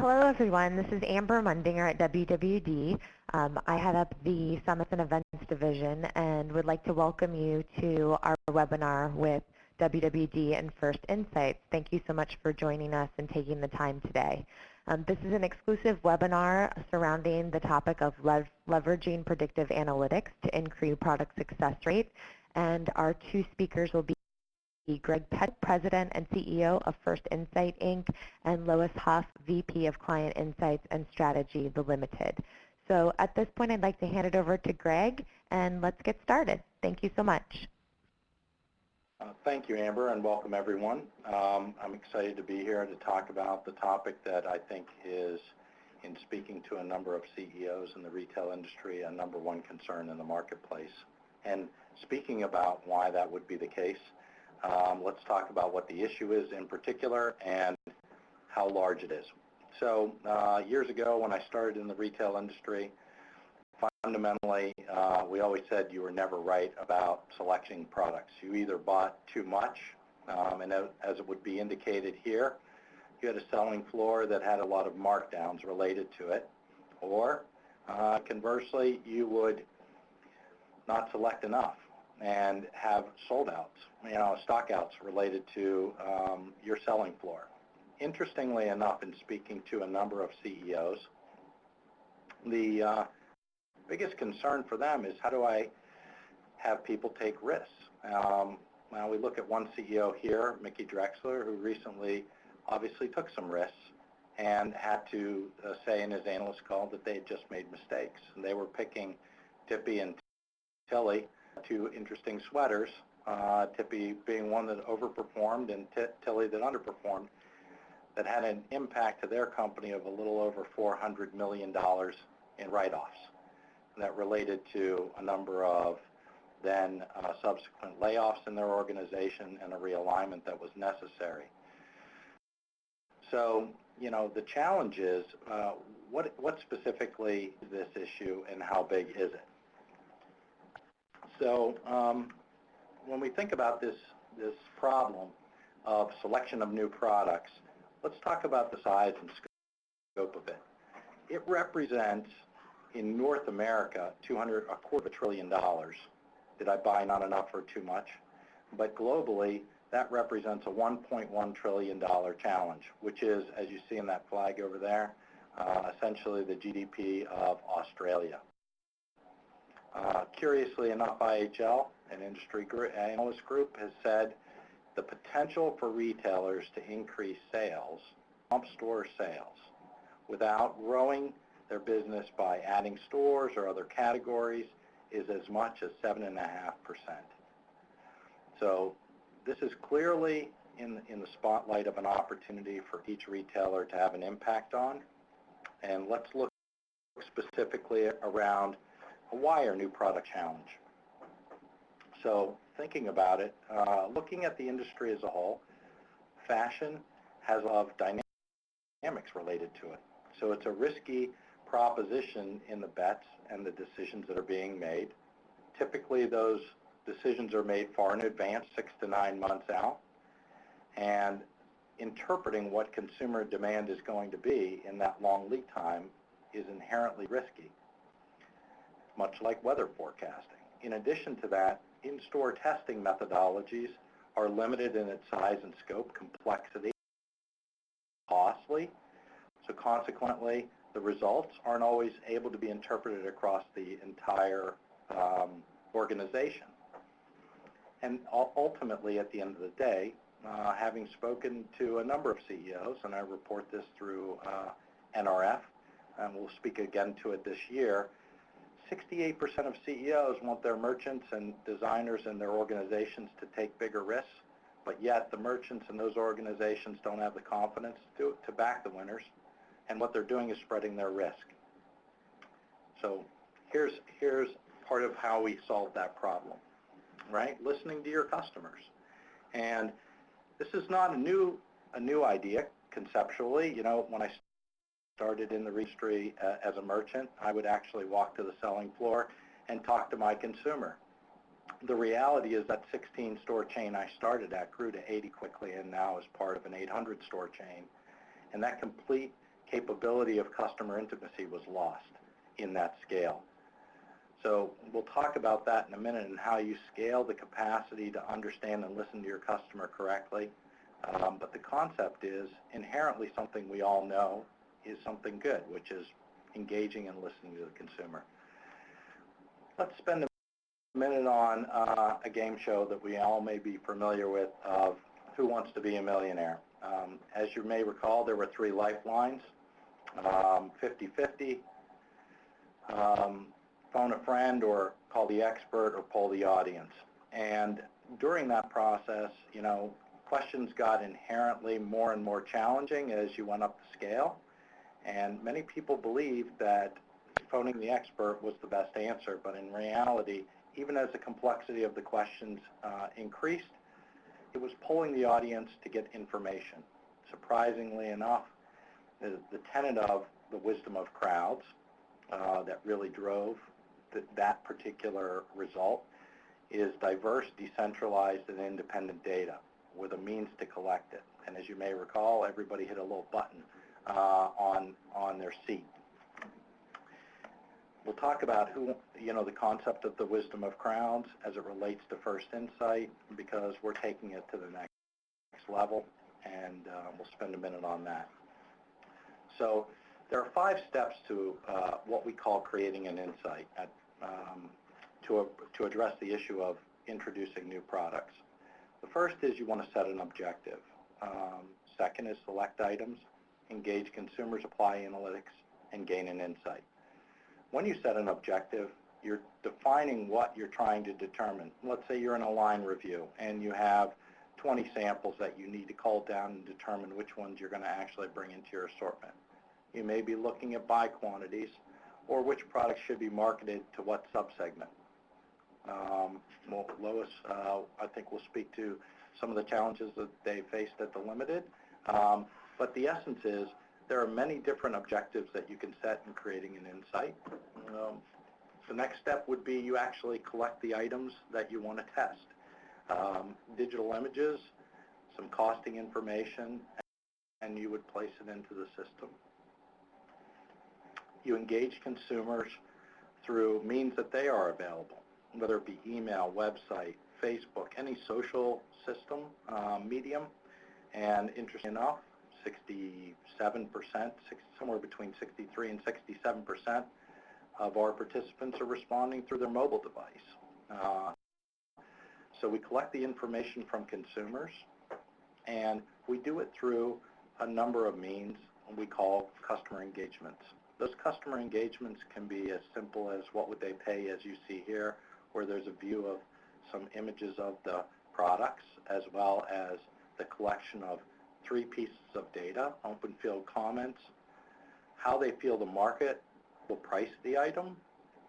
Hello, everyone. This is Amber Mundinger at WWD. I head up the Summits and Events Division and would like to welcome you to our webinar with WWD and First Insights. Thank you so much for joining us and taking the time today. This is an exclusive webinar surrounding the topic of leveraging predictive analytics to increase product success rate. And our two speakers will be Greg Petro, President and CEO of First Insight, Inc., and Lois Huff, VP of Client Insights and Strategy, The Limited. So at this point, I'd like to hand it over to Greg, and let's get started. Thank you so much. Thank you, Amber, and welcome everyone. I'm excited to be here to talk about the topic that I think is, in speaking to a number of CEOs in the retail industry, a #1 concern in the marketplace. And speaking about why that would be the case, let's talk about what the issue is in particular and how large it is. So years ago when I started in the retail industry, fundamentally, we always said you were never right about selecting products. You either bought too much, and as it would be indicated here, you had a selling floor that had a lot of markdowns related to it, or conversely, you would not select enough and have sold outs, stock outs related to your selling floor. Interestingly enough, in speaking to a number of CEOs, the biggest concern for them is how do I have people take risks? Now we look at one CEO here, Mickey Drexler, who recently obviously took some risks and had to say in his analyst call that they had just made mistakes. And they were picking Tippy and Tilly, two interesting sweaters, Tippy being one that overperformed and Tilly that underperformed, that had an impact to their company of a little over $400 million in write-offs that related to a number of then subsequent layoffs in their organization and a realignment that was necessary. So, the challenge is what specifically is this issue and how big is it? So when we think about this problem of selection of new products, let's talk about the size and scope of it. It represents, in North America, $2.25 trillion. Did I buy not enough or too much? But globally, that represents a $1.1 trillion challenge, which is, as you see in that flag over there, essentially the GDP of Australia. Curiously enough, IHL, an industry analyst group, has said the potential for retailers to increase sales, comp store sales, without growing their business by adding stores or other categories is as much as 7.5%. So this is clearly in the spotlight of an opportunity for each retailer to have an impact on. And let's look specifically around a wire new product challenge. So thinking about it, looking at the industry as a whole, fashion has a lot of dynamics related to it. So it's a risky proposition in the bets and the decisions that are being made. Typically those decisions are made far in advance, 6 to 9 months out, and interpreting what consumer demand is going to be in that long lead time is inherently risky, much like weather forecasting. In addition to that, in-store testing methodologies are limited in its size and scope, complexity, costly, so consequently the results aren't always able to be interpreted across the entire organization. And ultimately, at the end of the day, having spoken to a number of CEOs, and I report this through NRF, and we'll speak again to it this year, 68% of CEOs want their merchants and designers and their organizations to take bigger risks, but yet the merchants and those organizations don't have the confidence to back the winners, and what they're doing is spreading their risk. So here's part of how we solve that problem, right? Listening to your customers. And this is not a new idea conceptually. When I started in the industry as a merchant, I would actually walk to the selling floor and talk to my consumer. The reality is that 16-store chain I started at grew to 80 quickly and now is part of an 800-store chain. And that complete capability of customer intimacy was lost in that scale. So we'll talk about that in a minute and how you scale the capacity to understand and listen to your customer correctly. But the concept is inherently something we all know is something good, which is engaging and listening to the consumer. Let's spend a minute on a game show that we all may be familiar with of Who Wants to Be a Millionaire. As you may recall, there were 3 lifelines, 50-50, phone a friend or call the expert or poll the audience. And during that process, you know, questions got inherently more and more challenging as you went up the scale. And many people believed that phoning the expert was the best answer, but in reality, even as the complexity of the questions increased, it was polling the audience to get information. Surprisingly enough, the tenet of the wisdom of crowds that really drove that particular result is diverse, decentralized, and independent data with a means to collect it. And as you may recall, everybody hit a little button on their seat. We'll talk about the concept of the wisdom of crowds as it relates to First Insight, because we're taking it to the next level, and we'll spend a minute on that. So there are 5 steps to what we call creating an insight to address the issue of introducing new products. The first is you want to set an objective. Second is select items, engage consumers, apply analytics, and gain an insight. When you set an objective, you're defining what you're trying to determine. Let's say you're in a line review and you have 20 samples that you need to cull down and determine which ones you're going to actually bring into your assortment. You may be looking at buy quantities or which products should be marketed to what subsegment. Well, Lois, I think, will speak to some of the challenges that they faced at the Limited. But the essence is there are many different objectives that you can set in creating an insight. The next step would be you actually collect the items that you want to test. Digital images, some costing information, and you would place it into the system. You engage consumers through means that they are available, whether it be email, website, Facebook, any social system, medium, and interesting enough, 67%, somewhere between 63 and 67% of our participants are responding through their mobile device. So we collect the information from consumers, and we do it through a number of means we call customer engagements. Those customer engagements can be as simple as what would they pay, as you see here, where there's a view of some images of the products, as well as the collection of 3 pieces of data, open field comments, how they feel the market will price the item,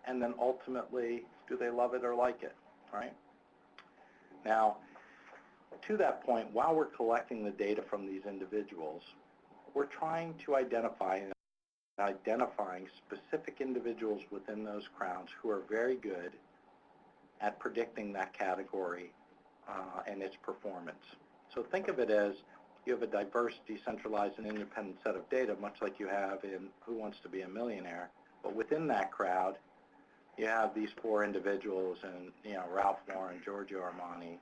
and then ultimately, do they love it or like it, right? Now, to that point, while we're collecting the data from these individuals, we're trying to identifying specific individuals within those crowds who are very good at predicting that category and its performance. So think of it as you have a diverse, decentralized, and independent set of data, much like you have in Who Wants to Be a Millionaire. But within that crowd, you have these 4 individuals, and Ralph Lauren, Giorgio Armani,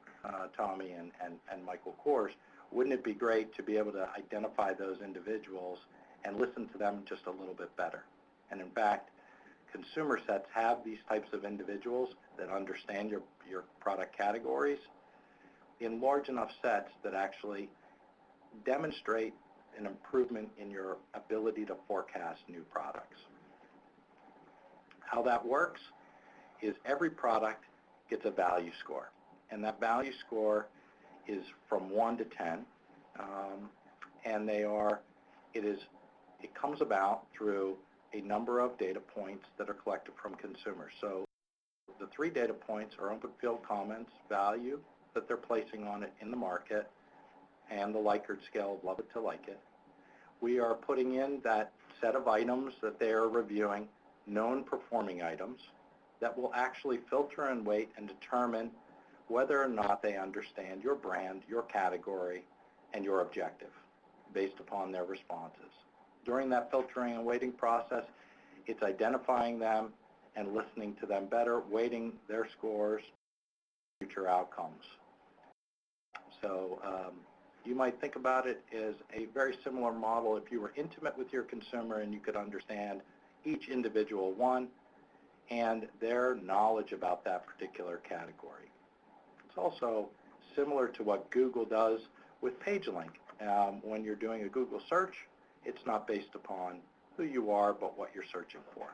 Tommy, and Michael Kors. Wouldn't it be great to be able to identify those individuals and listen to them just a little bit better? And in fact, consumer sets have these types of individuals that understand your product categories in large enough sets that actually demonstrate an improvement in your ability to forecast new products. How that works is every product gets a value score, and that value score is from 1 to 10, and it comes about through a number of data points that are collected from consumers. So the 3 data points are open field comments, value that they're placing on it in the market, and the Likert scale of love it to like it. We are putting in that set of items that they are reviewing, known performing items, that will actually filter and weight and determine whether or not they understand your brand, your category, and your objective based upon their responses. During that filtering and weighting process, it's identifying them and listening to them better, weighting their scores, future outcomes. So you might think about it as a very similar model if you were intimate with your consumer and you could understand each individual one and their knowledge about that particular category. It's also similar to what Google does with PageLink. When you're doing a Google search, it's not based upon who you are, but what you're searching for.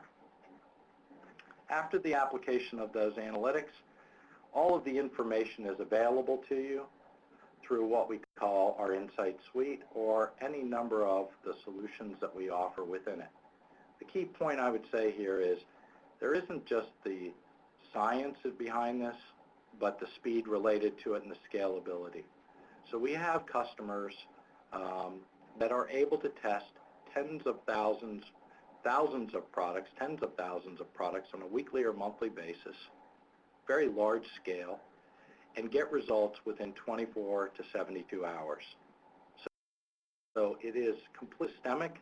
After the application of those analytics, all of the information is available to you through what we call our Insight Suite or any number of the solutions that we offer within it. The key point I would say here is there isn't just the science behind this, but the speed related to it and the scalability. So we have customers that are able to test tens of thousands of products, tens of thousands of products on a weekly or monthly basis, very large scale, and get results within 24 to 72 hours. So it is completely systemic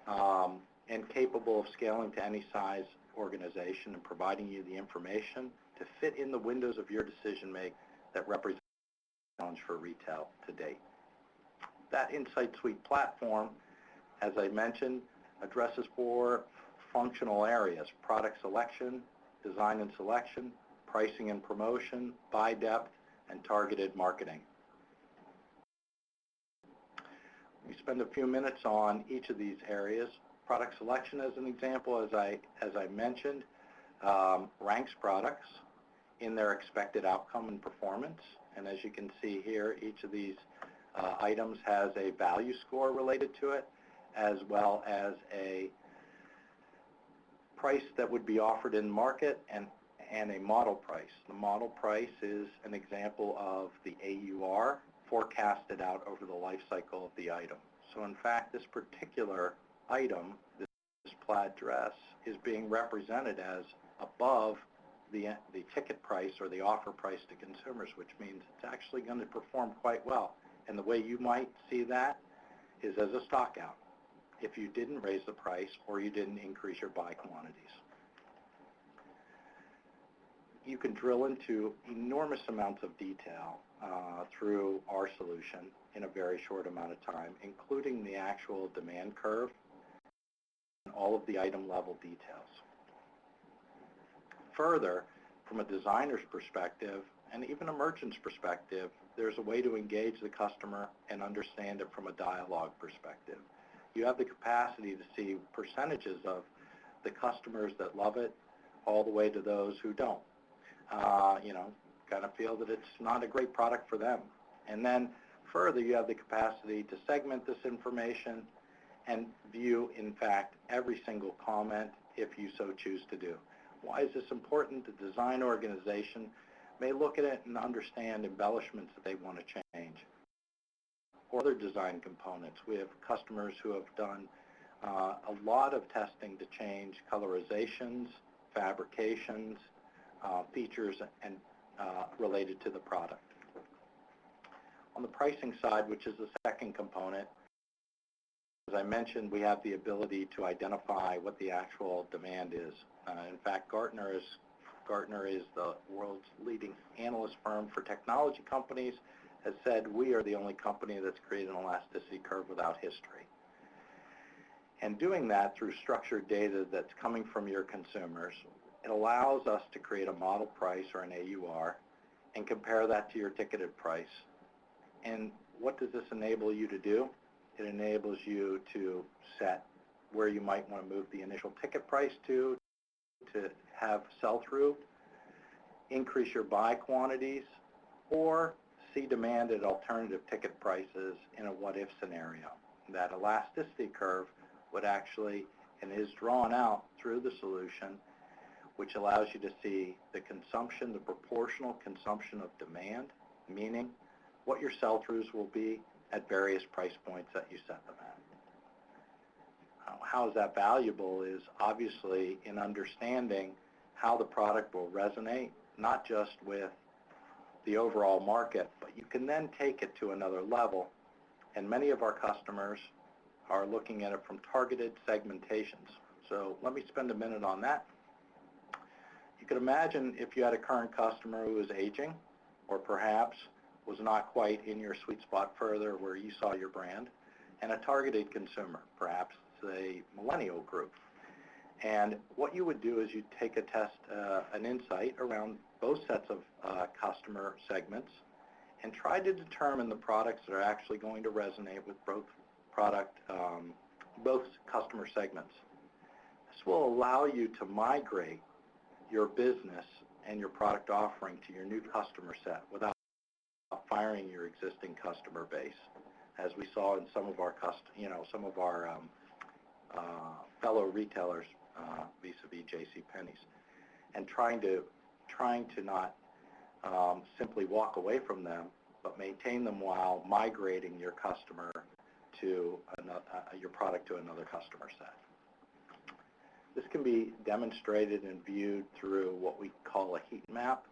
and capable of scaling to any size organization and providing you the information to fit in the windows of your decision make that represents a challenge for retail to date. That Insight Suite platform, as I mentioned, addresses 4 functional areas: product selection, design and selection, pricing and promotion, buy depth, and targeted marketing. We spend a few minutes on each of these areas. Product selection, as an example, as I mentioned, ranks products in their expected outcome and performance. And as you can see here, each of these items has a value score related to it, as well as a price that would be offered in market and a model price. The model price is an example of the AUR forecasted out over the life cycle of the item. So in fact, this particular item, this plaid dress, is being represented as above the ticket price or the offer price to consumers, which means it's actually going to perform quite well. And the way you might see that is as a stock out if you didn't raise the price or you didn't increase your buy quantities. You can drill into enormous amounts of detail through our solution in a very short amount of time, including the actual demand curve and all of the item level details. Further, from a designer's perspective and even a merchant's perspective, there's a way to engage the customer and understand it from a dialogue perspective. You have the capacity to see percentages of the customers that love it all the way to those who don't. Kind of feel that it's not a great product for them. And then further, you have the capacity to segment this information and view, in fact, every single comment if you so choose to do. Why is this important? The design organization may look at it and understand embellishments that they want to change, or other design components. We have customers who have done a lot of testing to change colorizations, fabrications, features, and related to the product. On the pricing side, which is the second component, as I mentioned, we have the ability to identify what the actual demand is. In fact, Gartner is the world's leading analyst firm for technology companies, has said we are the only company that's created an elasticity curve without history. And doing that through structured data that's coming from your consumers, it allows us to create a model price or an AUR and compare that to your ticketed price. And what does this enable you to do? It enables you to set where you might want to move the initial ticket price to have sell-through, increase your buy quantities, or see demand at alternative ticket prices in a what-if scenario. That elasticity curve would actually, and is drawn out through the solution, which allows you to see the consumption, the proportional consumption of demand, meaning what your sell-throughs will be at various price points that you set them at. How is that valuable is obviously in understanding how the product will resonate, not just with the overall market, but you can then take it to another level. And many of our customers are looking at it from targeted segmentations. So let me spend a minute on that. You could imagine if you had a current customer who was aging, or perhaps was not quite in your sweet spot further where you saw your brand, and a targeted consumer, perhaps a millennial group. And what you would do is you'd take a test, an insight around both sets of customer segments and try to determine the products that are actually going to resonate with both customer segments. This will allow you to migrate your business and your product offering to your new customer set without firing your existing customer base, as we saw in some of our fellow retailers vis-a-vis JCPenney's, and trying to not simply walk away from them, but maintain them while migrating your customer to your product to another customer set. This can be demonstrated and viewed through what we call a heat map,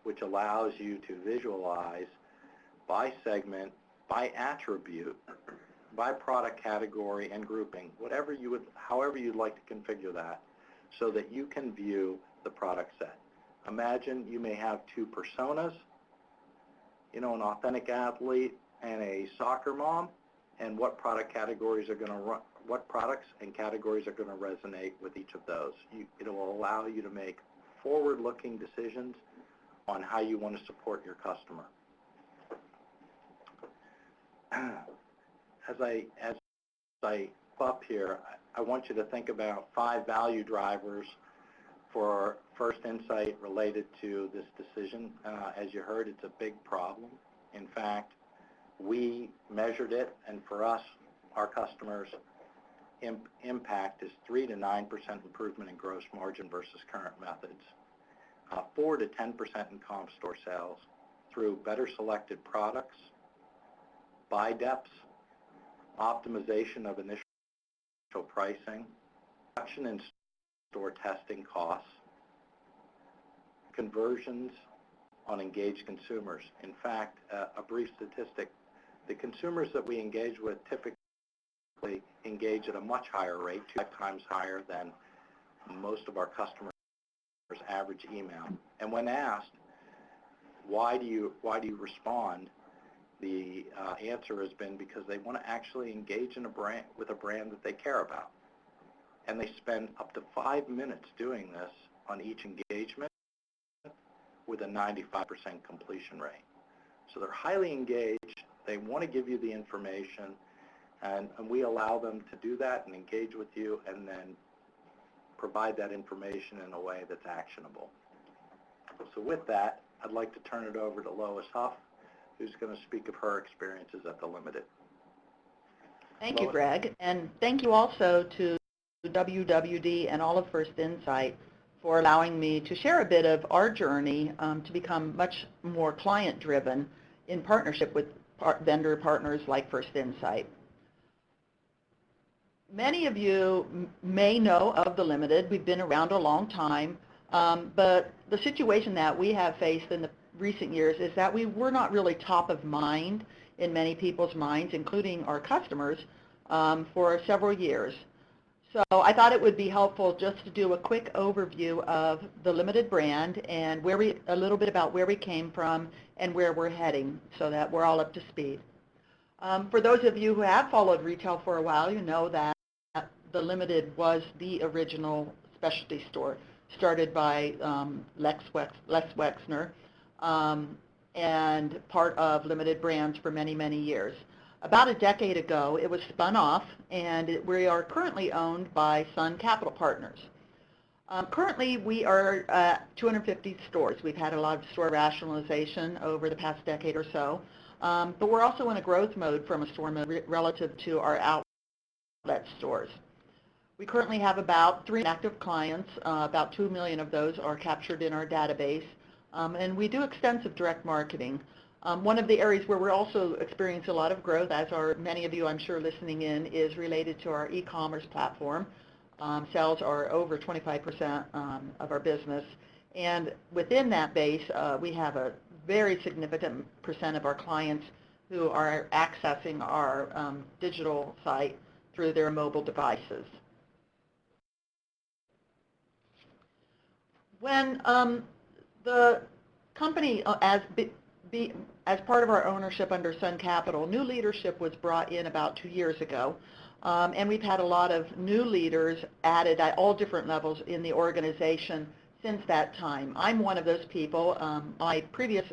which allows you to visualize by segment, by attribute, by product category and grouping, however you'd like to configure that, so that you can view the product set. Imagine you may have two personas, an authentic athlete and a soccer mom, and what product categories are going to what products and categories are going to resonate with each of those. It will allow you to make forward-looking decisions on how you want to support your customer. As I up here, I want you to think about 5 value drivers for First Insight related to this decision. As you heard, it's a big problem. In fact, we measured it, and for us, our customers' impact is 3 to 9% improvement in gross margin versus current methods, 4 to 10% in comp store sales through better selected products, buy depths, optimization of initial pricing, reduction in store testing costs, conversions on engaged consumers. In fact, a brief statistic, the consumers that we engage with typically engage at a much higher rate, 2 times higher than most of our customers' average email. And when asked, why do you respond, the answer has been because they want to actually engage with a brand that they care about. And they spend up to 5 minutes doing this on each engagement with a 95% completion rate. So they're highly engaged. They want to give you the information, and we allow them to do that and engage with you and then provide that information in a way that's actionable. So with that, I'd like to turn it over to Lois Huff, who's going to speak of her experiences at the Limited. Thank you, Greg, and thank you also to WWD and all of First Insight for allowing me to share a bit of our journey to become much more client-driven in partnership with vendor partners like First Insight. Many of you may know of the Limited. We've been around a long time, but the situation that we have faced in the recent years is that we were not really top of mind in many people's minds, including our customers, for several years. So I thought it would be helpful just to do a quick overview of the Limited brand and a little bit about where we came from and where we're heading, so that we're all up to speed. For those of you who have followed retail for a while, you know that the Limited was the original specialty store, started by Les Wexner, and part of Limited Brands for many, many years. About a decade ago, it was spun off, and we are currently owned by Sun Capital Partners. Currently, we are at 250 stores. We've had a lot of store rationalization over the past decade or so, but we're also in a growth mode from a store mode relative to our outlet stores. We currently have about 3 active clients. About 2 million of those are captured in our database, and we do extensive direct marketing. One of the areas where we're also experiencing a lot of growth, as are many of you I'm sure listening in, is related to our e-commerce platform. Sales are over 25% of our business, and within that base we have a very significant percent of our clients who are accessing our digital site through their mobile devices. When the company, as part of our ownership under Sun Capital, new leadership was brought in about 2 years ago, and we've had a lot of new leaders added at all different levels in the organization since that time. I'm one of those people. My previous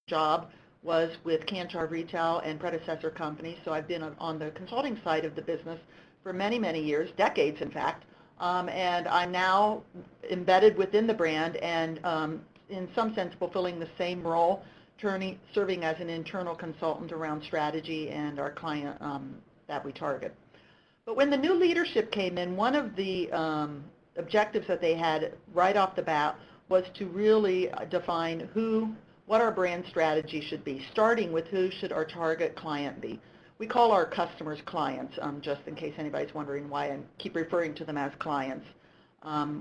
job was with Kantar Retail and predecessor companies, so I've been on the consulting side of the business for many, many years, decades in fact, and I'm now embedded within the brand and in some sense fulfilling the same role, serving as an internal consultant around strategy and our client that we target. But when the new leadership came in, one of the objectives that they had right off the bat was to really define what our brand strategy should be, starting with who should our target client be. We call our customers clients, just in case anybody's wondering why I keep referring to them as clients.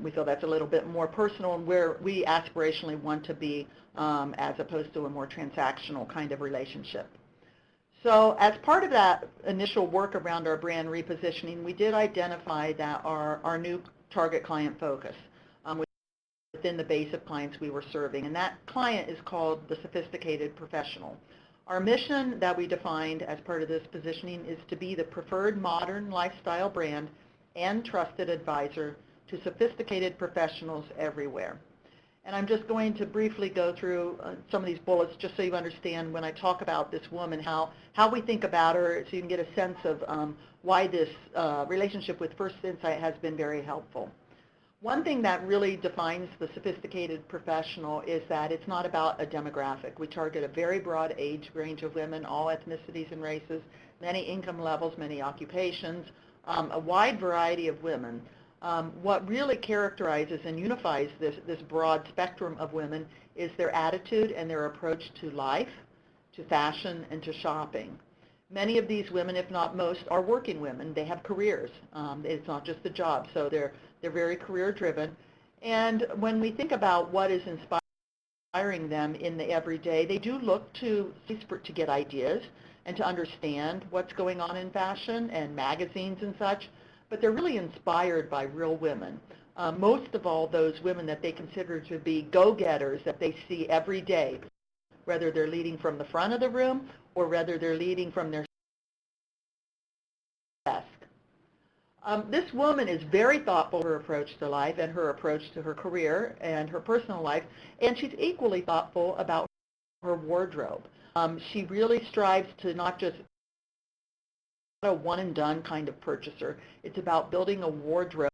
We feel that's a little bit more personal and where we aspirationally want to be as opposed to a more transactional kind of relationship. So as part of that initial work around our brand repositioning, we did identify that our new target client focus within the base of clients we were serving, and that client is called the sophisticated professional. Our mission that we defined as part of this positioning is to be the preferred modern lifestyle brand and trusted advisor to sophisticated professionals everywhere. And I'm just going to briefly go through some of these bullets just so you understand when I talk about this woman, how we think about her, so you can get a sense of why this relationship with First Insight has been very helpful. One thing that really defines the sophisticated professional is that it's not about a demographic. We target a very broad age range of women, all ethnicities and races, many income levels, many occupations, a wide variety of women. What really characterizes and unifies this broad spectrum of women is their attitude and their approach to life, to fashion, and to shopping. Many of these women, if not most, are working women. They have careers. It's not just a job, so they're very career-driven. And when we think about what is inspiring them in the everyday, they do look to get ideas and to understand what's going on in fashion and magazines and such, but they're really inspired by real women. Most of all, those women that they consider to be go-getters that they see every day, whether they're leading from the front of the room or whether they're leading from their desk. This woman is very thoughtful in her approach to life and her approach to her career and her personal life, and she's equally thoughtful about her wardrobe. She really strives to not just a one-and-done kind of purchaser. It's about building a wardrobe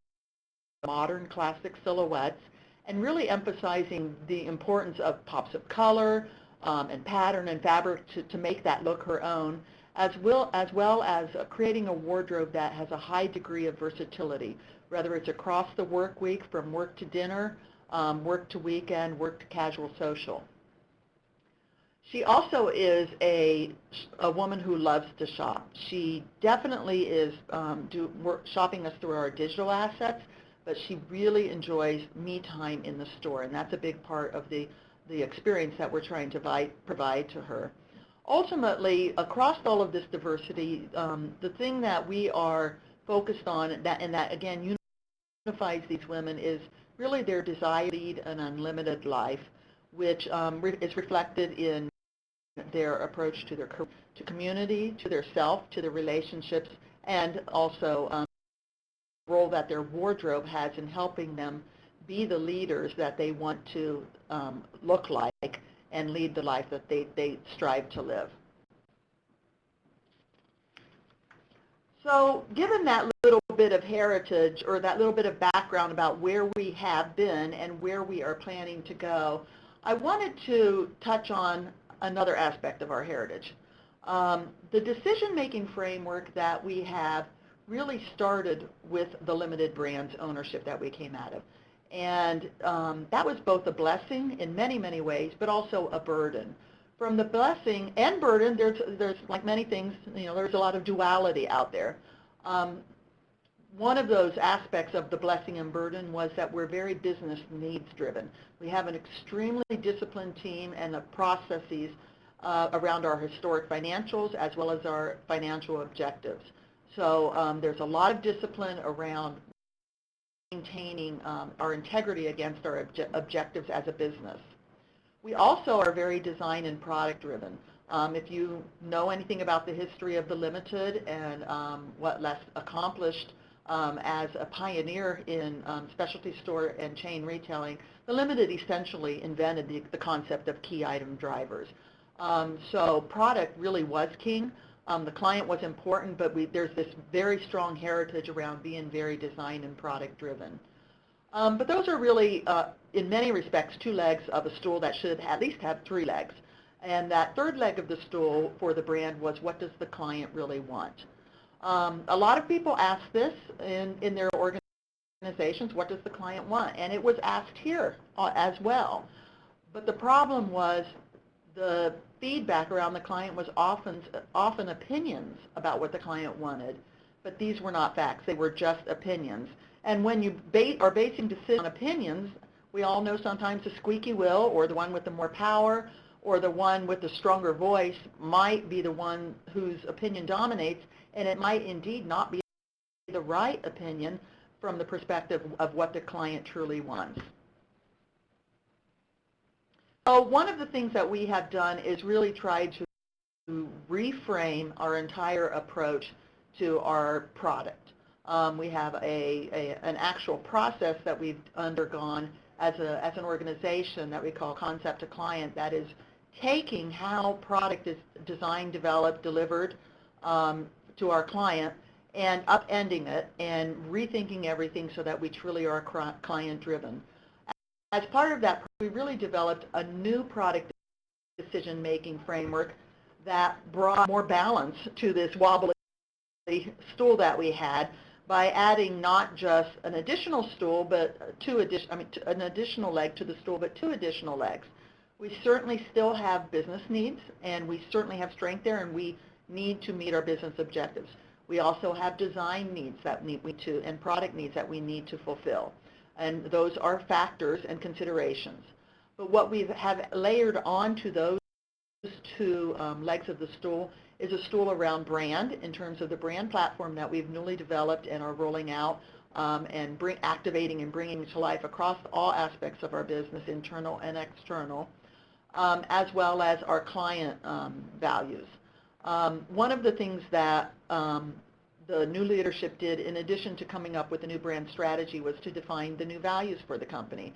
of modern classic silhouettes and really emphasizing the importance of pops of color and pattern and fabric to make that look her own, as well as creating a wardrobe that has a high degree of versatility, whether it's across the work week, from work to dinner, work to weekend, work to casual social. She also is a woman who loves to shop. She definitely is shopping us through our digital assets, but she really enjoys me time in the store, and that's a big part of the experience that we're trying to provide to her. Ultimately, across all of this diversity, the thing that we are focused on, and that again unifies these women, is really their desire to lead an unlimited life, which is reflected in their approach to their community, to their self, to their relationships, and also the role that their wardrobe has in helping them be the leaders that they want to look like and lead the life that they strive to live. So given that little bit of heritage, or that little bit of background about where we have been and where we are planning to go, I wanted to touch on another aspect of our heritage. The decision-making framework that we have really started with the limited brands ownership that we came out of. And that was both a blessing in many, many ways, but also a burden. From the blessing and burden, there's like many things, there's a lot of duality out there. One of those aspects of the blessing and burden was that we're very business needs driven. We have an extremely disciplined team and the processes around our historic financials as well as our financial objectives. So there's a lot of discipline around maintaining our integrity against our objectives as a business. We also are very design and product driven. If you know anything about the history of the Limited and what Les accomplished as a pioneer in specialty store and chain retailing, the Limited essentially invented the concept of key item drivers. So product really was king. The client was important, but there's this very strong heritage around being very design and product driven. But those are really, in many respects, two legs of a stool that should at least have three legs. And that third leg of the stool for the brand was, what does the client really want? A lot of people ask this in their organizations, what does the client want? And it was asked here as well. But the problem was the feedback around the client was often opinions about what the client wanted, but these were not facts. They were just opinions. And when you are basing decisions on opinions, we all know sometimes the squeaky wheel or the one with the more power or the one with the stronger voice might be the one whose opinion dominates, and it might indeed not be the right opinion from the perspective of what the client truly wants. So one of the things that we have done is really try to reframe our entire approach to our product. We have an actual process that we've undergone as an organization that we call Concept to Client, that is taking how product is designed, developed, delivered to our client and upending it and rethinking everything so that we truly are client-driven. As part of that, we really developed a new product decision-making framework that brought more balance to this wobbly stool that we had by adding not just an additional stool, but an additional leg to the stool, but two additional legs. We certainly still have business needs, and we certainly have strength there, and we need to meet our business objectives. We also have design needs and product needs that we need to fulfill. And those are factors and considerations. But what we have layered onto those two legs of the stool is a stool around brand, in terms of the brand platform that we've newly developed and are rolling out and activating and bringing to life across all aspects of our business, internal and external, as well as our client values. One of the things that the new leadership did, in addition to coming up with a new brand strategy, was to define the new values for the company.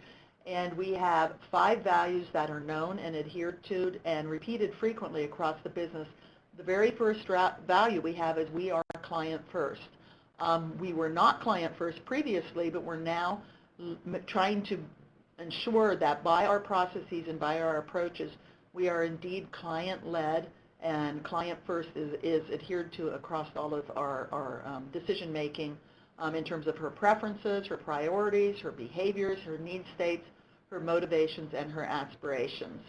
And we have 5 values that are known and adhered to and repeated frequently across the business. The very first value we have is we are client first. We were not client first previously, but we're now trying to ensure that by our processes and by our approaches, we are indeed client-led, and client first is adhered to across all of our decision-making in terms of her preferences, her priorities, her behaviors, her need states, her motivations, and her aspirations.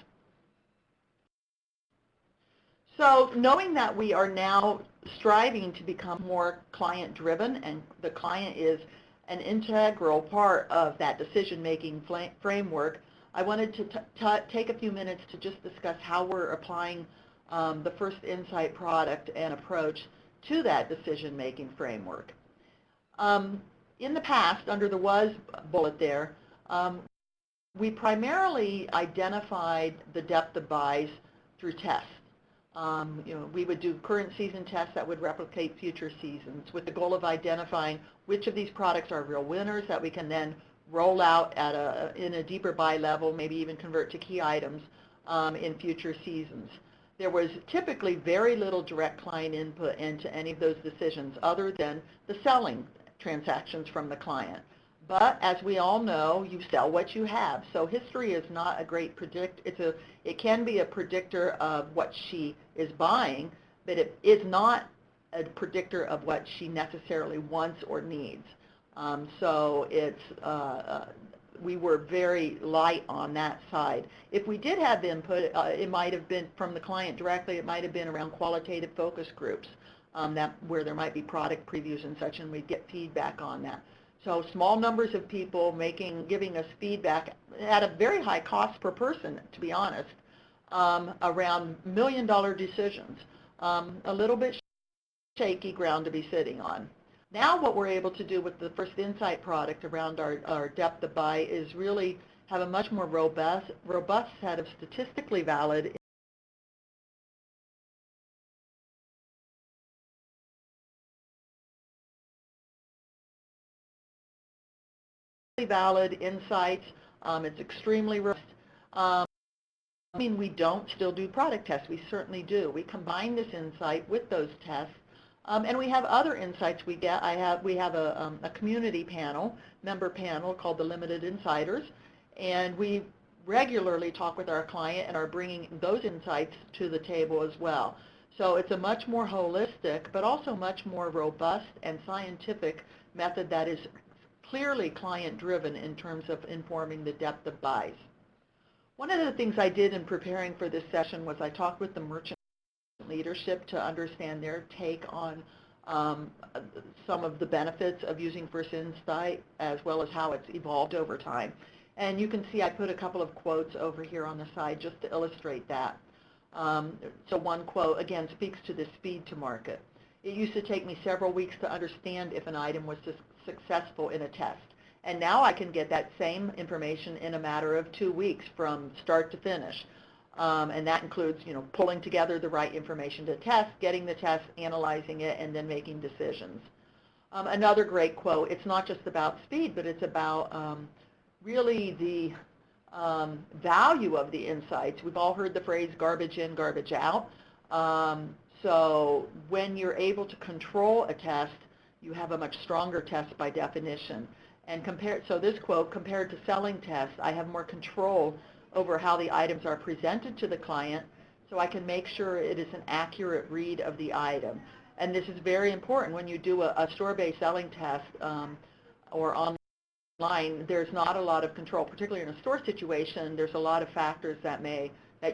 So knowing that we are now striving to become more client-driven, and the client is an integral part of that decision-making framework, I wanted to take a few minutes to just discuss how we're applying the first Insight product and approach to that decision-making framework. In the past, under the was bullet there, we primarily identified the depth of buys through tests. We would do current season tests that would replicate future seasons with the goal of identifying which of these products are real winners that we can then roll out in a deeper buy level, maybe even convert to key items in future seasons. There was typically very little direct client input into any of those decisions other than the selling transactions from the client. But as we all know, you sell what you have. So history is not a great predictor. It can be a predictor of what she is buying, but it is not a predictor of what she necessarily wants or needs. So we were very light on that side. If we did have input, it might have been from the client directly. It might have been around qualitative focus groups where there might be product previews and such, and we'd get feedback on that. So small numbers of people giving us feedback at a very high cost per person, to be honest, around $1 million decisions. A little bit shaky ground to be sitting on. Now what we're able to do with the First Insight product around our depth of buy is really have a much more robust set of statistically valid insights. It's extremely robust. I mean, we don't still do product tests. We certainly do. We combine this insight with those tests. And we have other insights we get. We have a community panel, member panel called the Limited Insiders, and we regularly talk with our client and are bringing those insights to the table as well. So it's a much more holistic, but also much more robust and scientific method that is clearly client-driven in terms of informing the depth of buys. One of the things I did in preparing for this session was I talked with the merchant leadership to understand their take on some of the benefits of using First Insight, as well as how it's evolved over time. And you can see I put a couple of quotes over here on the side just to illustrate that. So one quote, again, speaks to the speed to market. It used to take me several weeks to understand if an item was successful in a test. And now I can get that same information in a matter of 2 weeks from start to finish. And that includes, pulling together the right information to test, getting the test, analyzing it, and then making decisions. Another great quote, it's not just about speed, but it's about really the value of the insights. We've all heard the phrase garbage in, garbage out. So when you're able to control a test, you have a much stronger test by definition. And so this quote, compared to selling tests, I have more control over how the items are presented to the client, so I can make sure it is an accurate read of the item. And this is very important when you do a store-based selling test or online. There's not a lot of control, particularly in a store situation. There's a lot of factors that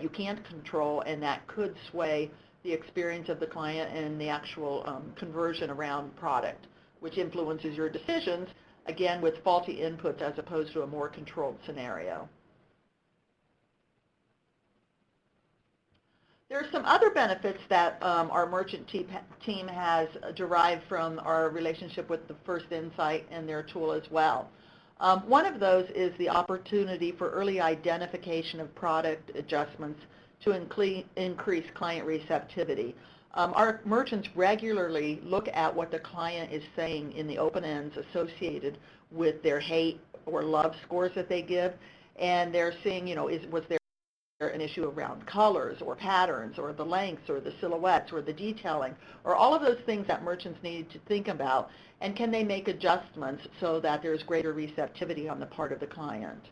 you can't control, and that could sway the experience of the client and the actual conversion around product, which influences your decisions, again, with faulty inputs as opposed to a more controlled scenario. There are some other benefits that our merchant team has derived from our relationship with the First Insight and their tool as well. One of those is the opportunity for early identification of product adjustments to increase client receptivity. Our merchants regularly look at what the client is saying in the open ends associated with their hate or love scores that they give, and they're seeing, was there an issue around colors or patterns or the lengths or the silhouettes or the detailing or all of those things that merchants need to think about, and can they make adjustments so that there's greater receptivity on the part of the client.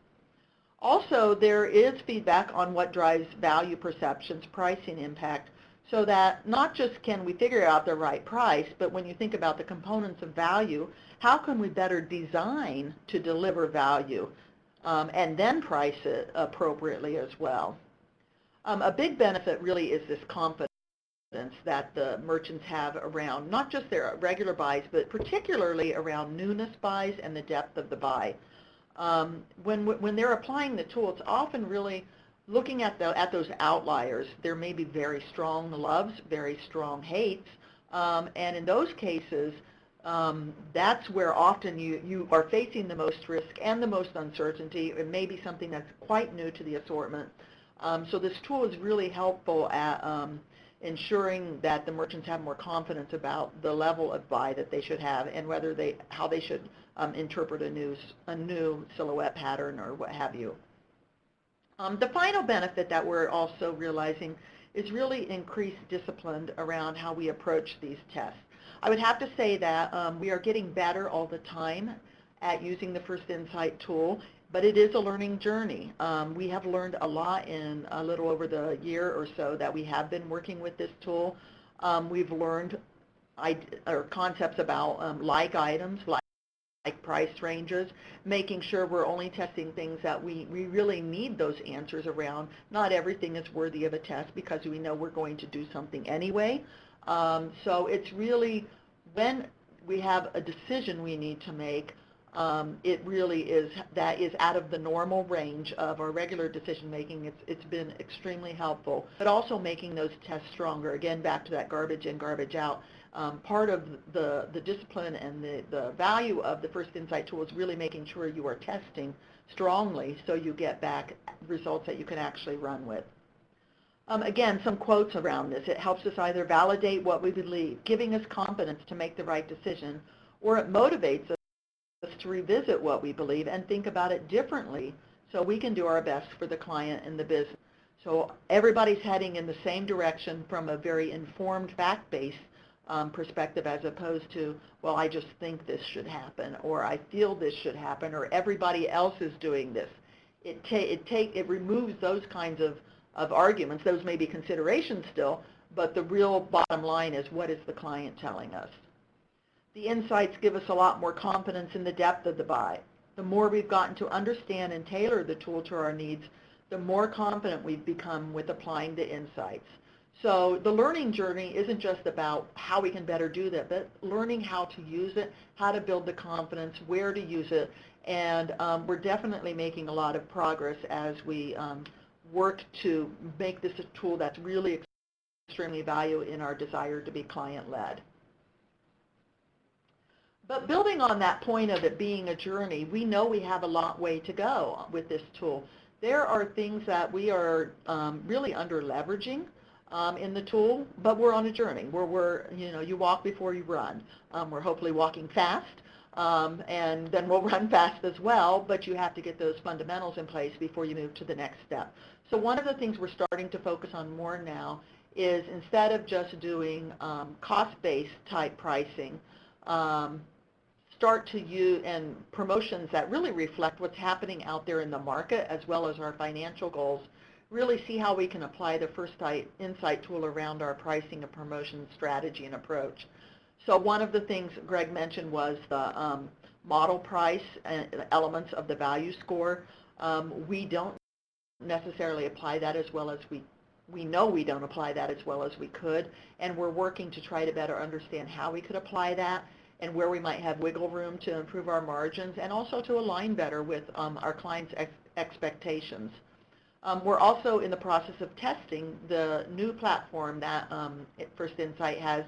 Also, there is feedback on what drives value perceptions, pricing impact, so that not just can we figure out the right price, but when you think about the components of value, how can we better design to deliver value and then price it appropriately as well. A big benefit really is this confidence that the merchants have around not just their regular buys, but particularly around newness buys and the depth of the buy. When they're applying the tool, it's often really looking at those outliers. There may be very strong loves, very strong hates, and in those cases, that's where often you are facing the most risk and the most uncertainty. It may be something that's quite new to the assortment. So this tool is really helpful at ensuring that the merchants have more confidence about the level of buy that they should have and how they should interpret a new silhouette pattern or what have you. The final benefit that we're also realizing is really increased discipline around how we approach these tests. I would have to say that we are getting better all the time at using the First Insight tool, but it is a learning journey. We have learned a lot in a little over the year or so that we have been working with this tool. We've learned concepts about like items, like price ranges, making sure we're only testing things that we really need those answers around. Not everything is worthy of a test because we know we're going to do something anyway. So it's really when we have a decision we need to make, it really is, that is out of the normal range of our regular decision making. It's been extremely helpful, but also making those tests stronger. Again, back to that garbage in, garbage out. Part of the discipline and the value of the First Insight tool is really making sure you are testing strongly so you get back results that you can actually run with. Again, some quotes around this. It helps us either validate what we believe, giving us confidence to make the right decision, or it motivates us to revisit what we believe and think about it differently so we can do our best for the client and the business. So everybody's heading in the same direction from a very informed, fact-based perspective, as opposed to, well, I just think this should happen, or I feel this should happen, or everybody else is doing this. It removes those kinds of arguments. Those may be considerations still, but the real bottom line is, what is the client telling us? The insights give us a lot more confidence in the depth of the buy. The more we've gotten to understand and tailor the tool to our needs, the more confident we've become with applying the insights. So the learning journey isn't just about how we can better do that, but learning how to use it, how to build the confidence, where to use it, and we're definitely making a lot of progress as we work to make this a tool that's really extremely valuable in our desire to be client-led. But building on that point of it being a journey, we know we have a long way to go with this tool. There are things that we are really under leveraging in the tool, but we're on a journey where you walk before you run. We're hopefully walking fast, and then we'll run fast as well, but you have to get those fundamentals in place before you move to the next step. So one of the things we're starting to focus on more now is, instead of just doing cost-based type pricing, start to use and promotions that really reflect what's happening out there in the market, as well as our financial goals. Really see how we can apply the First Insight tool around our pricing and promotion strategy and approach. So one of the things Greg mentioned was the model price and elements of the value score. We don't necessarily apply that as well as we know we don't apply that as well as we could, and we're working to try to better understand how we could apply that and where we might have wiggle room to improve our margins, and also to align better with our clients' expectations. We're also in the process of testing the new platform that First Insight has,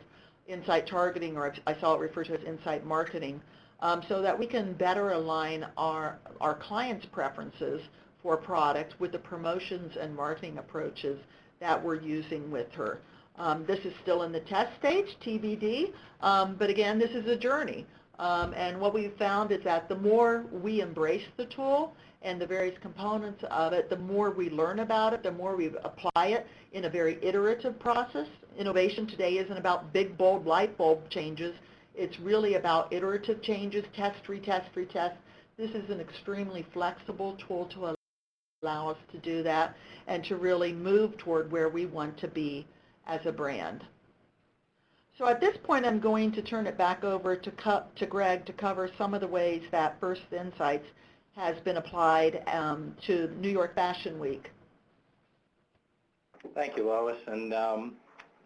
Insight Targeting, or I saw it referred to as Insight Marketing, so that we can better align our clients' preferences for product with the promotions and marketing approaches that we're using with her. This is still in the test stage, TBD, but again, this is a journey. And what we've found is that the more we embrace the tool and the various components of it, the more we learn about it, the more we apply it in a very iterative process. Innovation today isn't about big, bold light bulb changes. It's really about iterative changes, test, retest, retest. This is an extremely flexible tool to allow us to do that and to really move toward where we want to be as a brand. So at this point, I'm going to turn it back over to Greg to cover some of the ways that First Insights has been applied to New York Fashion Week. Thank you, Lois. And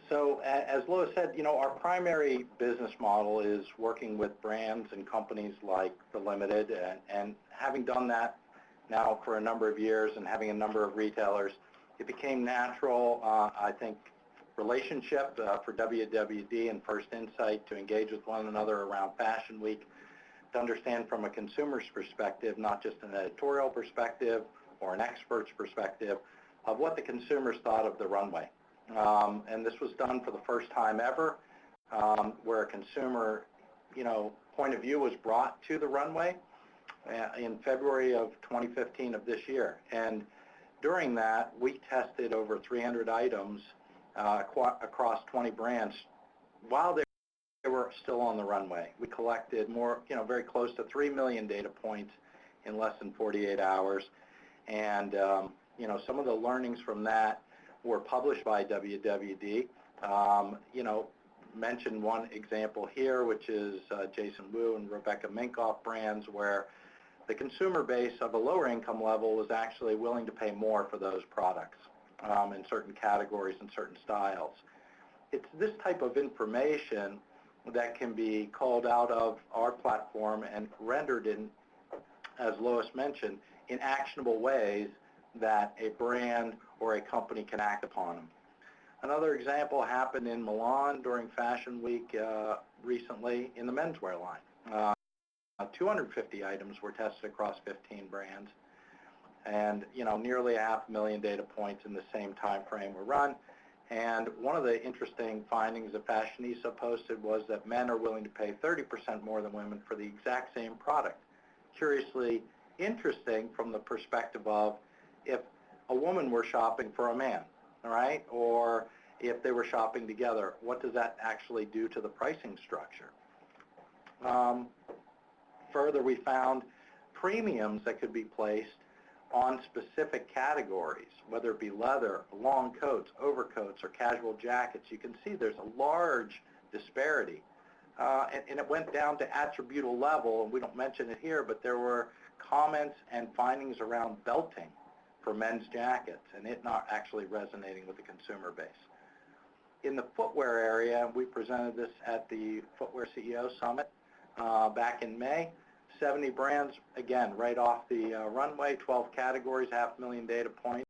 so as Lois said, our primary business model is working with brands and companies like The Limited, and having done that now for a number of years and having a number of retailers, it became natural, I think, relationship for WWD and First Insight to engage with one another around Fashion Week, to understand from a consumer's perspective, not just an editorial perspective or an expert's perspective, of what the consumers thought of the runway. And this was done for the first time ever, where a consumer, point of view was brought to the runway in February of 2015 of this year. And during that, we tested over 300 items across 20 brands while they were still on the runway. We collected more, very close to 3 million data points in less than 48 hours. And, some of the learnings from that were published by WWD. Mention one example here, which is Jason Wu and Rebecca Minkoff brands, where the consumer base of a lower income level was actually willing to pay more for those products in certain categories and certain styles. It's this type of information that can be called out of our platform and rendered in, as Lois mentioned, in actionable ways that a brand or a company can act upon them. Another example happened in Milan during Fashion Week recently in the menswear line. 250 items were tested across 15 brands, and nearly 500,000 data points in the same time frame were run. And one of the interesting findings that Fashionista posted was that men are willing to pay 30% more than women for the exact same product. Curiously interesting from the perspective of if a woman were shopping for a man, all right, or if they were shopping together, what does that actually do to the pricing structure? Further, we found premiums that could be placed on specific categories, whether it be leather, long coats, overcoats, or casual jackets. You can see there's a large disparity. And it went down to attributable level, and we don't mention it here, but there were comments and findings around belting for men's jackets, and it not actually resonating with the consumer base. In the footwear area, we presented this at the Footwear CEO Summit back in May. 70 brands, again, right off the runway, 12 categories, 500,000 data points.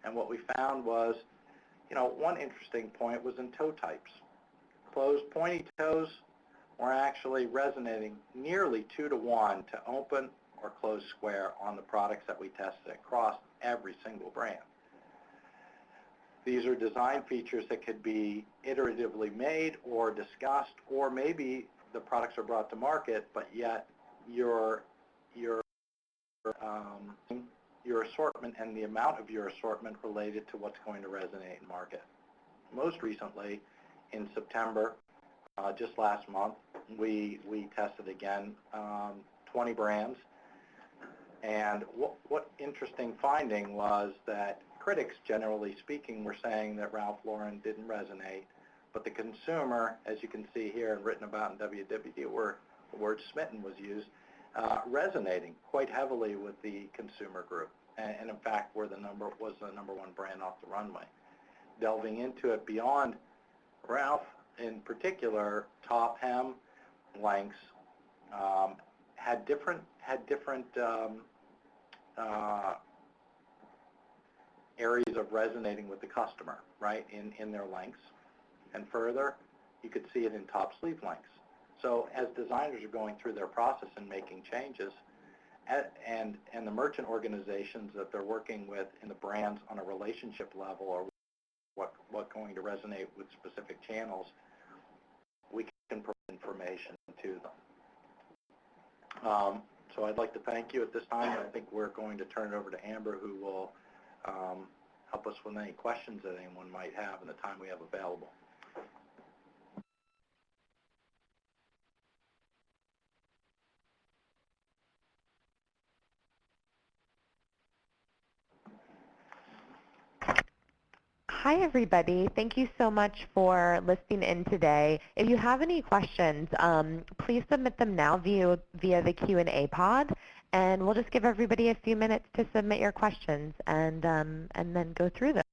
And what we found was, one interesting point was in toe types. Closed pointy toes were actually resonating nearly 2-to-1 to open or closed square on the products that we tested across every single brand. These are design features that could be iteratively made or discussed, or maybe the products are brought to market, but yet your assortment and the amount of your assortment related to what's going to resonate in market. Most recently, in September, just last month, we tested again 20 brands, and what interesting finding was that critics, generally speaking, were saying that Ralph Lauren didn't resonate, but the consumer, as you can see here and written about in WWD, where the word smitten was used, resonating quite heavily with the consumer group, and in fact was the number one brand off the runway. Delving into it beyond Ralph, in particular, top hem lengths had different areas of resonating with the customer, right, in their lengths. And further, you could see it in top sleeve lengths. So as designers are going through their process and making changes, and the merchant organizations that they're working with in the brands on a relationship level, or what's going to resonate with specific channels, we can provide information to them. So I'd like to thank you at this time. I think we're going to turn it over to Amber, who will help us with any questions that anyone might have in the time we have available. Hi, everybody. Thank you so much for listening in today. If you have any questions, please submit them now via the Q&A pod, and we'll just give everybody a few minutes to submit your questions and then go through those.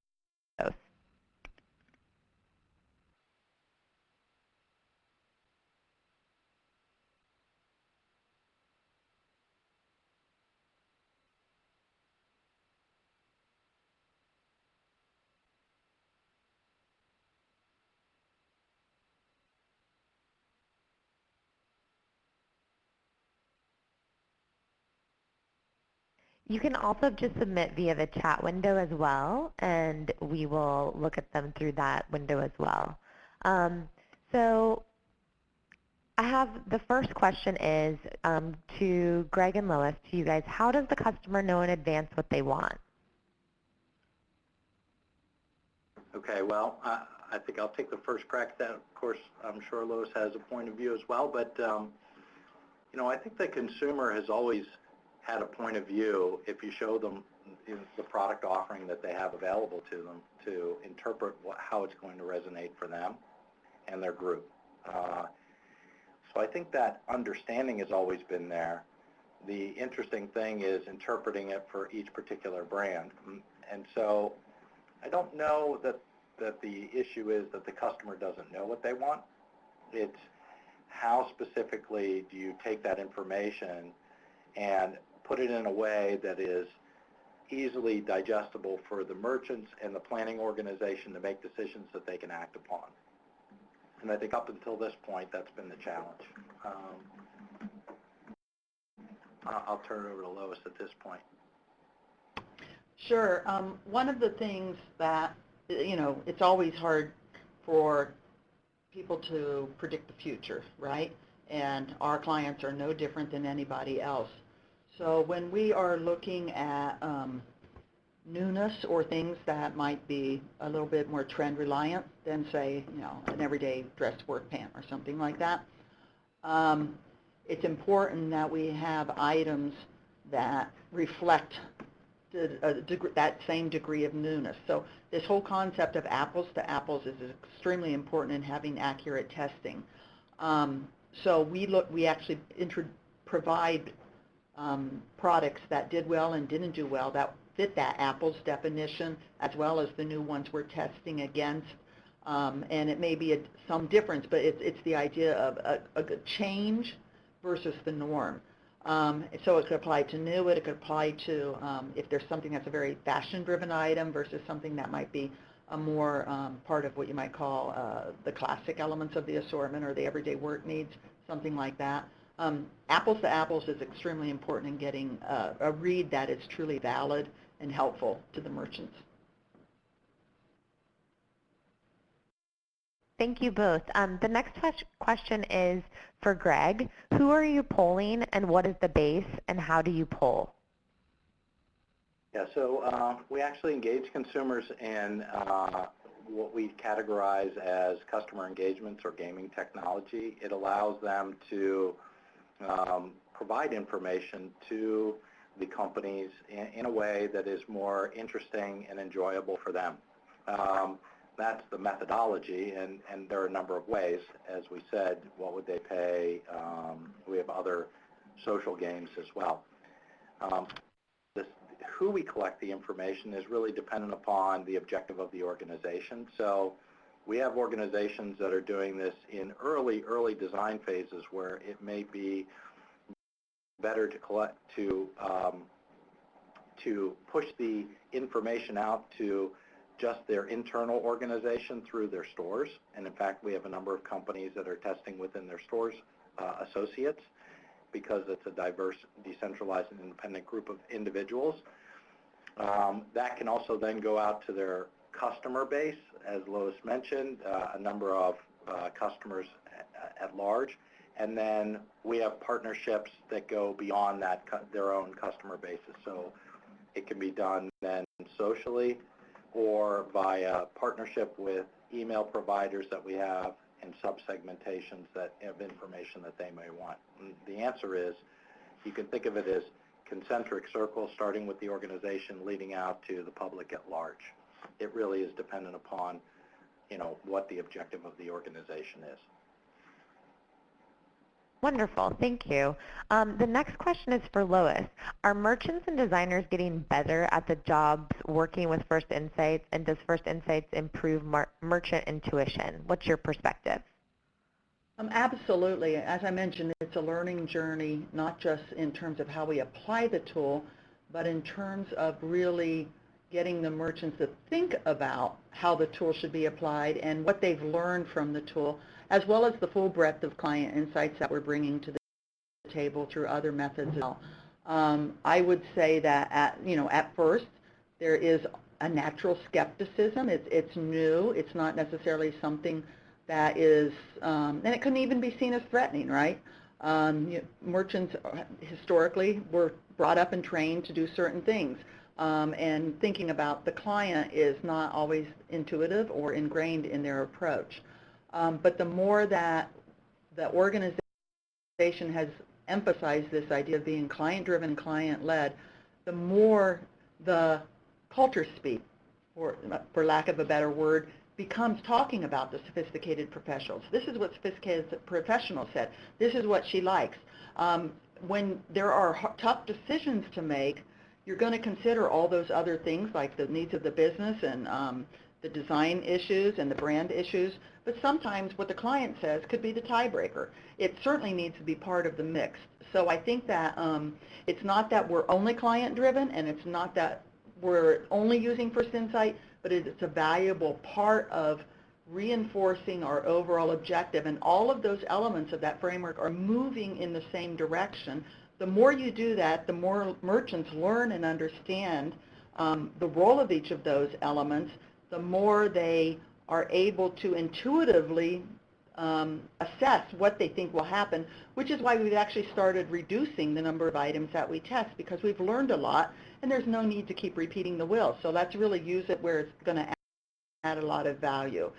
You can also just submit via the chat window as well, and we will look at them through that window as well. So I have the first question is to Greg and Lois, to you guys. How does the customer know in advance what they want? Okay, well, I think I'll take the first crack at that. Of course, I'm sure Lois has a point of view as well, but I think the consumer has always had a point of view if you show them the product offering that they have available to them to interpret how it's going to resonate for them and their group. So I think that understanding has always been there. The interesting thing is interpreting it for each particular brand. And so I don't know that the issue is that the customer doesn't know what they want. It's how specifically do you take that information and put it in a way that is easily digestible for the merchants and the planning organization to make decisions that they can act upon. And I think up until this point, that's been the challenge. I'll turn it over to Lois at this point. Sure. One of the things that, it's always hard for people to predict the future, right? And our clients are no different than anybody else. So when we are looking at newness or things that might be a little bit more trend reliant than, say, an everyday dress work pant or something like that, it's important that we have items that reflect that same degree of newness. So this whole concept of apples to apples is extremely important in having accurate testing. So we actually provide products that did well and didn't do well that fit that apples definition, as well as the new ones we're testing against. And it may be some difference, but it's the idea of a change versus the norm. So it could apply to new, it could apply to if there's something that's a very fashion-driven item versus something that might be a more part of what you might call the classic elements of the assortment or the everyday work needs, something like that. Apples to apples is extremely important in getting a read that is truly valid and helpful to the merchants. Thank you both. The next question is for Greg. Who are you polling, and what is the base, and how do you poll? Yeah, so we actually engage consumers in what we categorize as customer engagements or gaming technology. It allows them to provide information to the companies in a way that is more interesting and enjoyable for them. That's the methodology, and there are a number of ways. As we said, what would they pay? We have other social games as well. Who we collect the information is really dependent upon the objective of the organization. So we have organizations that are doing this in early design phases where it may be better to collect to push the information out to just their internal organization through their stores. And in fact, we have a number of companies that are testing within their stores associates, because it's a diverse, decentralized, and independent group of individuals. That can also then go out to their customer base, as Lois mentioned, a number of customers at large. And then we have partnerships that go beyond that, their own customer bases. So it can be done then socially or via partnership with email providers that we have and sub-segmentations that have information that they may want. And the answer is, you can think of it as concentric circles, starting with the organization, leading out to the public at large. It really is dependent upon, what the objective of the organization is. Wonderful, thank you. The next question is for Lois. Are merchants and designers getting better at the jobs working with First Insights, and does First Insights improve merchant intuition? What's your perspective? Absolutely. As I mentioned, it's a learning journey, not just in terms of how we apply the tool, but in terms of really getting the merchants to think about how the tool should be applied and what they've learned from the tool, as well as the full breadth of client insights that we're bringing to the table through other methods as well. I would say that at first there is a natural skepticism. It's new. It's not necessarily something that is, and it couldn't even be seen as threatening, right? Merchants historically were brought up and trained to do certain things, and thinking about the client is not always intuitive or ingrained in their approach. But the more that the organization has emphasized this idea of being client-driven, client-led, the more the culture speak, for lack of a better word, becomes talking about the sophisticated professionals. This is what sophisticated professional said. This is what she likes. When there are tough decisions to make, you're going to consider all those other things like the needs of the business and the design issues and the brand issues, but sometimes what the client says could be the tiebreaker. It certainly needs to be part of the mix. So I think that it's not that we're only client-driven, and it's not that we're only using First Insight, but it's a valuable part of reinforcing our overall objective, and all of those elements of that framework are moving in the same direction. The more you do that, the more merchants learn and understand the role of each of those elements, the more they are able to intuitively assess what they think will happen, which is why we've actually started reducing the number of items that we test, because we've learned a lot and there's no need to keep repeating the wheel. So let's really use it where it's going to add a lot of value.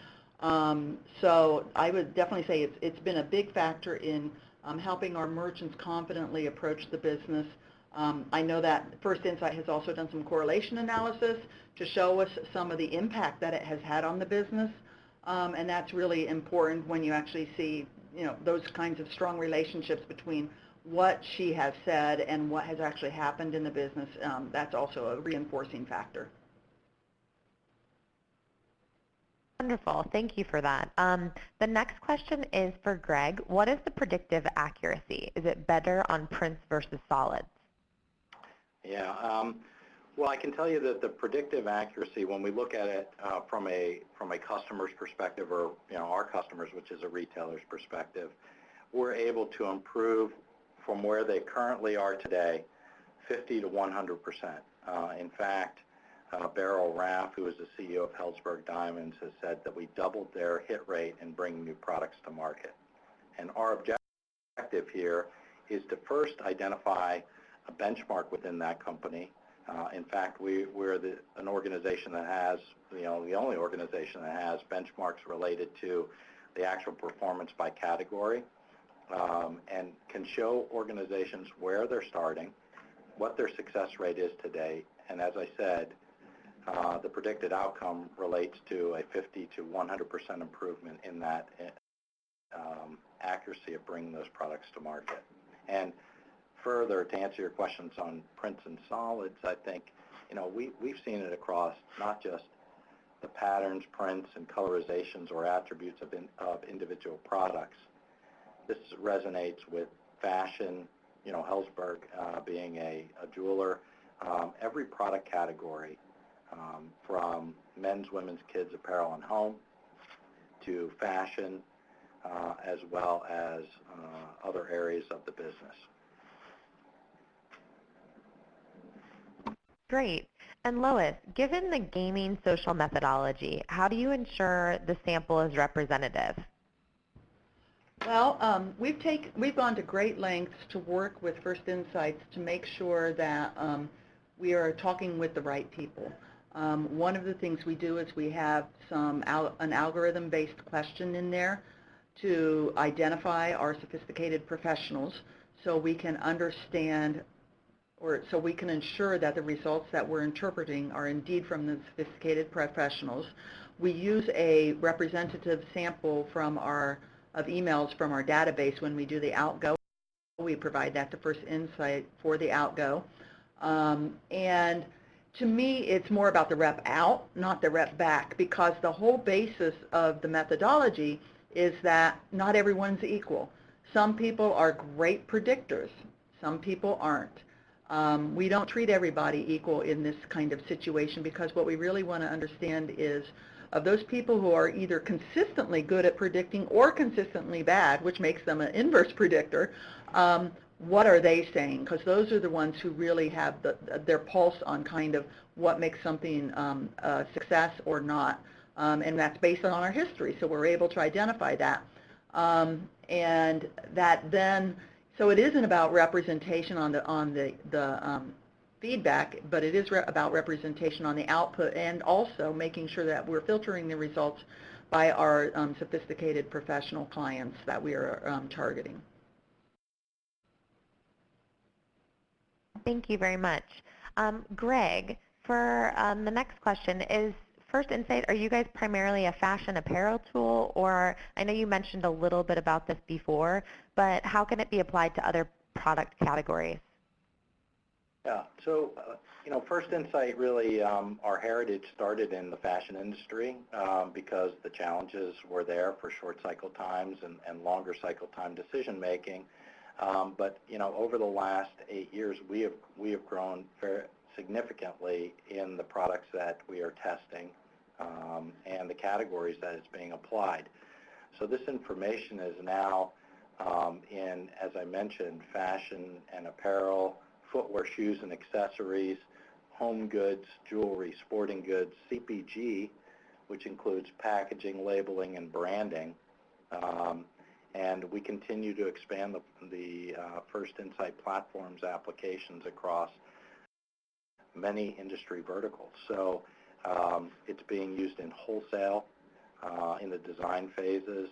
So I would definitely say it's been a big factor in helping our merchants confidently approach the business. I know that First Insight has also done some correlation analysis to show us some of the impact that it has had on the business, and that's really important when you actually see, those kinds of strong relationships between what she has said and what has actually happened in the business. That's also a reinforcing factor. Wonderful. Thank you for that. The next question is for Greg. What is the predictive accuracy? Is it better on prints versus solids? Yeah. Well, I can tell you that the predictive accuracy, when we look at it from a customer's perspective, or our customers, which is a retailer's perspective, we're able to improve from where they currently are today 50 to 100%. In fact, Beryl Raff, who is the CEO of Helzberg Diamonds, has said that we doubled their hit rate in bringing new products to market. And our objective here is to first identify a benchmark within that company. In fact, we're an organization that has, the only organization that has benchmarks related to the actual performance by category, and can show organizations where they're starting, what their success rate is today, and as I said, the predicted outcome relates to a 50 to 100% improvement in that accuracy of bringing those products to market. And further, to answer your questions on prints and solids, I think we've seen it across not just the patterns, prints, and colorizations or attributes of individual products. This resonates with fashion, Helzberg being a jeweler, every product category, from men's, women's, kids, apparel, and home, to fashion, as well as other areas of the business. Great. And Lois, given the gaming social methodology, how do you ensure the sample is representative? Well, we've gone to great lengths to work with First Insights to make sure that we are talking with the right people. One of the things we do is we have an algorithm-based question in there to identify our sophisticated professionals, so we can understand, or so we can ensure that the results that we're interpreting are indeed from the sophisticated professionals. We use a representative sample of emails from our database when we do the outgo. We provide that to First Insight for the outgo. And to me, it's more about the rep out, not the rep back, because the whole basis of the methodology is that not everyone's equal. Some people are great predictors. Some people aren't. We don't treat everybody equal in this kind of situation, because what we really want to understand is, of those people who are either consistently good at predicting or consistently bad, which makes them an inverse predictor, what are they saying? Because those are the ones who really have their pulse on kind of what makes something a success or not, and that's based on our history, so we're able to identify that. And that then, so it isn't about representation on the feedback, but it is about representation on the output, and also making sure that we're filtering the results by our sophisticated professional clients that we are targeting. Thank you very much. Greg, for the next question, is First Insight, are you guys primarily a fashion apparel tool, or I know you mentioned a little bit about this before, but how can it be applied to other product categories? Yeah, so, First Insight really, our heritage started in the fashion industry because the challenges were there for short cycle times and longer cycle time decision making. But, over the last 8 years, we have grown very significantly in the products that we are testing and the categories that it's being applied. So this information is now in, as I mentioned, fashion and apparel, footwear, shoes and accessories, home goods, jewelry, sporting goods, CPG, which includes packaging, labeling, and branding. And we continue to expand the First Insight platform's applications across many industry verticals. So it's being used in wholesale, in the design phases,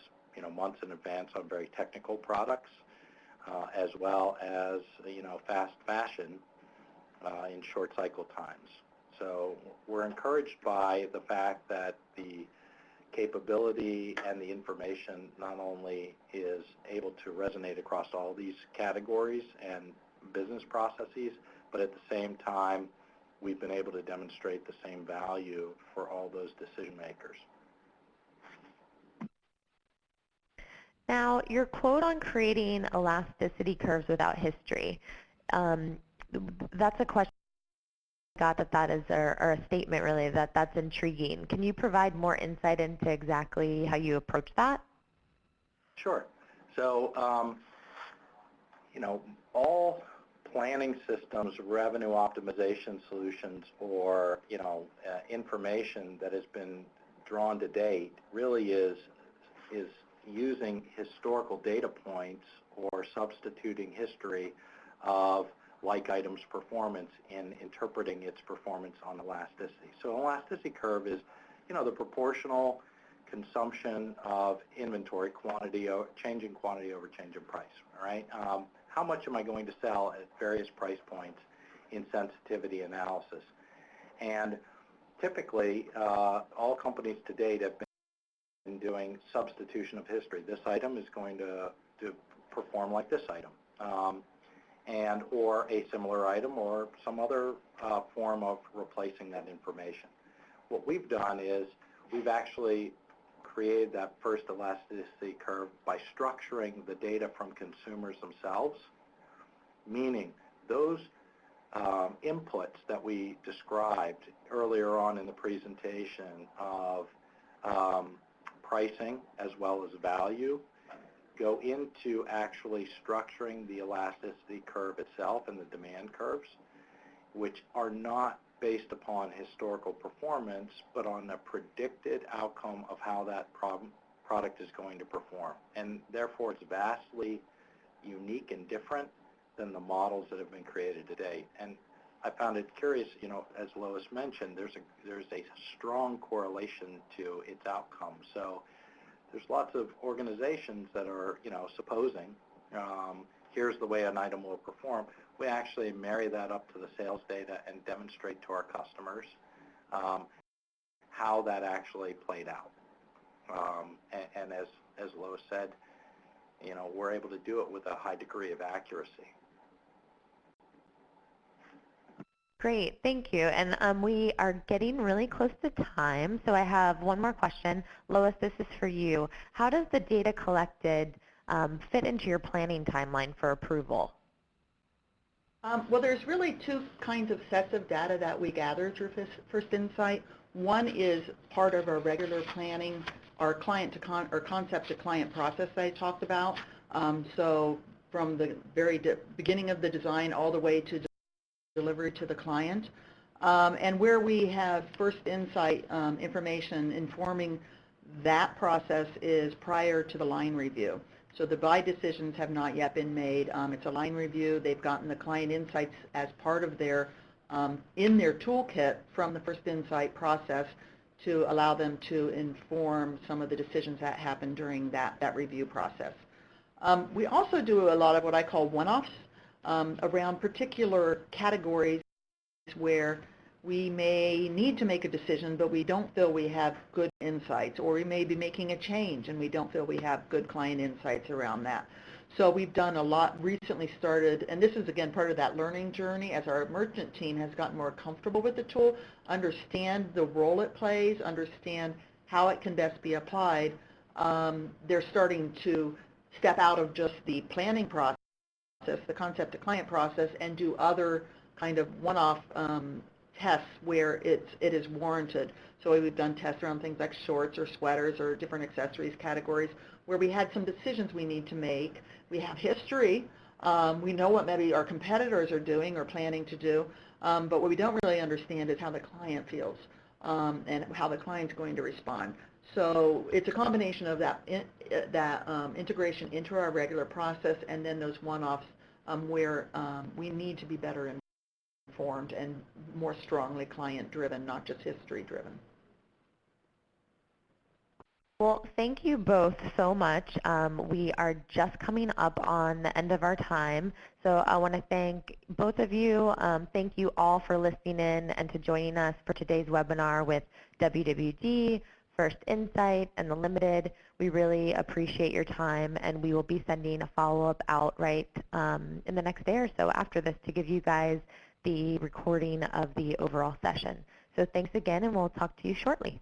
months in advance on very technical products, as well as, fast fashion in short cycle times. So we're encouraged by the fact that the capability and the information not only is able to resonate across all these categories and business processes, but at the same time, we've been able to demonstrate the same value for all those decision makers. Now, your quote on creating elasticity curves without history, that's a question I got that is, or a statement really, that's intriguing. Can you provide more insight into exactly how you approach that? Sure. So, all planning systems, revenue optimization solutions, or, information that has been drawn to date really is using historical data points or substituting history of like items performance in interpreting its performance on elasticity. So an elasticity curve is, the proportional consumption of inventory quantity, change in quantity over change in price, all right? How much am I going to sell at various price points in sensitivity analysis? And typically, all companies to date have been doing substitution of history. This item is going to perform like this item, or a similar item or some other form of replacing that information. What we've done is we've actually created that first elasticity curve by structuring the data from consumers themselves, meaning those inputs that we described earlier on in the presentation of pricing as well as value go into actually structuring the elasticity curve itself and the demand curves, which are not based upon historical performance, but on a predicted outcome of how that product is going to perform. And therefore, it's vastly unique and different than the models that have been created to date. And I found it curious, as Lois mentioned, there's a strong correlation to its outcome. So there's lots of organizations that are, supposing here's the way an item will perform. We actually marry that up to the sales data and demonstrate to our customers how that actually played out. And as Lois said, we're able to do it with a high degree of accuracy. Great, thank you. And we are getting really close to time, so I have one more question. Lois, this is for you. How does the data collected fit into your planning timeline for approval? Well, there's really two kinds of sets of data that we gather through First Insight. One is part of our regular planning, our concept to client process that I talked about. So from the very beginning of the design all the way to delivery to the client, and where we have First Insight information informing that process is prior to the line review. So the buy decisions have not yet been made. It's a line review. They've gotten the client insights as part of their in their toolkit from the First Insight process to allow them to inform some of the decisions that happen during that review process. We also do a lot of what I call one-offs around particular categories where we may need to make a decision, but we don't feel we have good insights, or we may be making a change and we don't feel we have good client insights around that. So we've done a lot, recently started, and this is again part of that learning journey as our merchant team has gotten more comfortable with the tool, understand the role it plays, understand how it can best be applied. They're starting to step out of just the planning process, the concept to client process, and do other kind of one-off tests where it is warranted. So we've done tests around things like shorts or sweaters or different accessories categories where we had some decisions we need to make. We have history. We know what maybe our competitors are doing or planning to do, but what we don't really understand is how the client feels and how the client's going to respond. So it's a combination of that integration into our regular process and then those one-offs where we need to be better informed and more strongly client-driven, not just history-driven. Well, thank you both so much. We are just coming up on the end of our time, so I want to thank both of you. Thank you all for listening in and to joining us for today's webinar with WWD, First Insight, and the Limited. We really appreciate your time, and we will be sending a follow-up out right in the next day or so after this to give you guys the recording of the overall session. So thanks again, and we'll talk to you shortly.